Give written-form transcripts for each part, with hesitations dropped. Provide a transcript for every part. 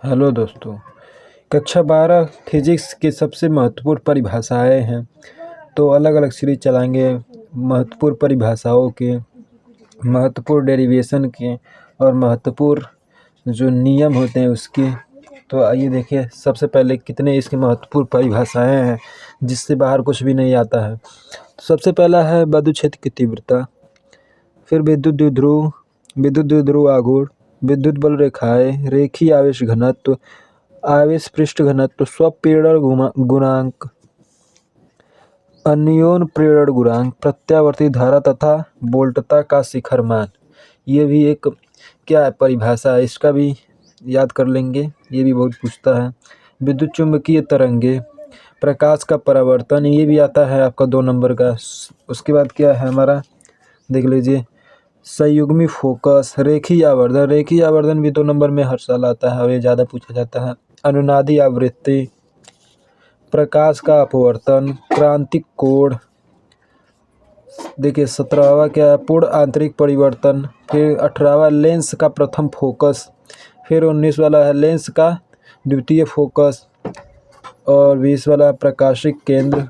Hello दोस्तों। कक्षा 12 physics की सबसे महत्वपूर्ण परिभाषाएं हैं। तो अलग अलग सीरीज चलाएंगे महत्वपूर्ण परिभाषाओं के, महत्वपूर्ण डेरिवेशन के और महत्वपूर्ण जो नियम होते हैं उसके। तो आइए देखिए सबसे पहले कितने इसकी महत्वपूर्ण परिभाषाएं हैं जिससे बाहर कुछ भी नहीं आता है। सबसे पहला है विद्युत क्षेत्र की तीव्रता, फिर विद्युत द्विध्रुव, विद्युत द्विध्रुव आघूर्ण, विद्युत बल रेखाएं, रेखीय आवेश घनत्व, आवेश पृष्ठ घनत्व, स्वप्रेरण गुणांक, अन्योन प्रेरण गुणांक, प्रत्यावर्ती धारा तथा वोल्टता का शिखर मान। ये भी एक क्या है परिभाषा है, इसका भी याद कर लेंगे, ये भी बहुत पूछता है। विद्युत चुंबकीय तरंगे, प्रकाश का परावर्तन, ये भी आता है आपका 2 नंबर का। उसके बाद क्या है हमारा, देख लीजिए, संयुग्मी फोकस, रेखीय आवर्धन, रेखीय आवर्धन भी 2 नंबर में हर साल आता है और ये ज़्यादा पूछा जाता है। अनुनादी आवृत्ति, प्रकाश का अपवर्तन, क्रांतिक कोण, देखिए 17वां क्या है, पूर्ण आंतरिक परिवर्तन, फिर 18वां लेंस का प्रथम फोकस, फिर 19 वाला है लेंस का द्वितीय फोकस, और 20 वाला प्रकाशिक केंद्र,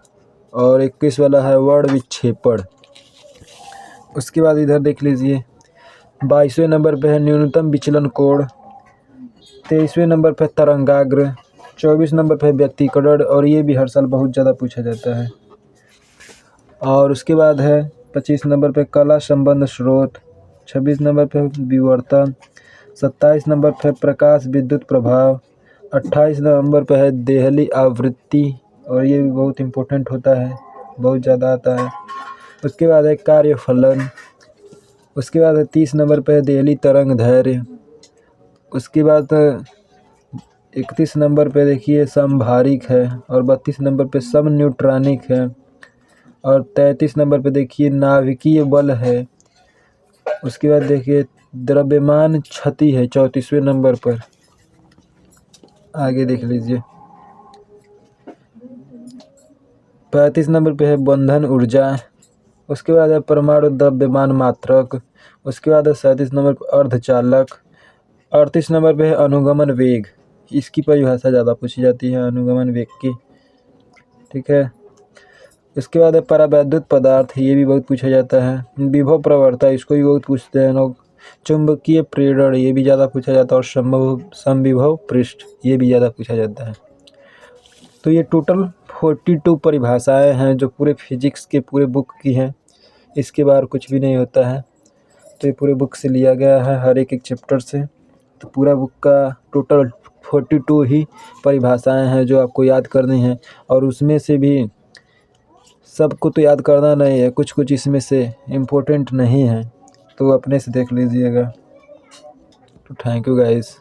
और 21 वाला है वर्ण विक्षेपण। उसके बाद इधर देख लीजिए 22वें नंबर पे है न्यूनतम विचलन कोण, 23वें नंबर पे तरंगाग्र, 24 नंबर पे व्यक्तीकरण, और ये भी हर साल बहुत ज़्यादा पूछा जाता है। और उसके बाद है 25 नंबर पे कला संबंध स्रोत, 26 नंबर पे विवर्तन, 27 नंबर पे प्रकाश विद्युत प्रभाव, 28 नंबर पे है देहली आवृत्ति, और ये भी बहुत इम्पोर्टेंट होता है, बहुत ज़्यादा आता है। उसके बाद है कार्यफलन, उसके बाद है 30 नंबर पे है देहली तरंग दैर्घ्य, उसके बाद 31 नंबर पे देखिए समभारिक है, और 32 नंबर पे सम न्यूट्रॉनिक है, और 33 नंबर पे देखिए नाभिकीय बल है। उसके बाद देखिए द्रव्यमान क्षति है 34वें नंबर पर। आगे देख लीजिए 35 नंबर पे है बंधन ऊर्जा, उसके बाद है परमाणु द्रव्यमान मात्रक, उसके बाद है 37 नंबर पर अर्धचालक, 38 नंबर पे है अनुगमन वेग, इसकी परिभाषा ज़्यादा पूछी जाती है अनुगमन वेग की, ठीक है। इसके बाद है परावैद्युत पदार्थ, ये भी बहुत पूछा जाता है। विभव प्रवणता, इसको भी बहुत पूछते हैं लोग। चुंबकीय प्रेरण, ये भी ज़्यादा पूछा जाता है, और समविभव पृष्ठ, ये भी ज़्यादा पूछा जाता है। तो ये टोटल 42 परिभाषाएं हैं जो पूरे फिजिक्स के पूरे बुक की हैं, इसके बाहर कुछ भी नहीं होता है। तो ये पूरे बुक से लिया गया है, हर एक चैप्टर से। तो पूरा बुक का टोटल 42 ही परिभाषाएं हैं जो आपको याद करनी है, और उसमें से भी सबको तो याद करना नहीं है, कुछ कुछ इसमें से इम्पोर्टेंट नहीं है, तो अपने से देख लीजिएगा। तो थैंक यू गाइस।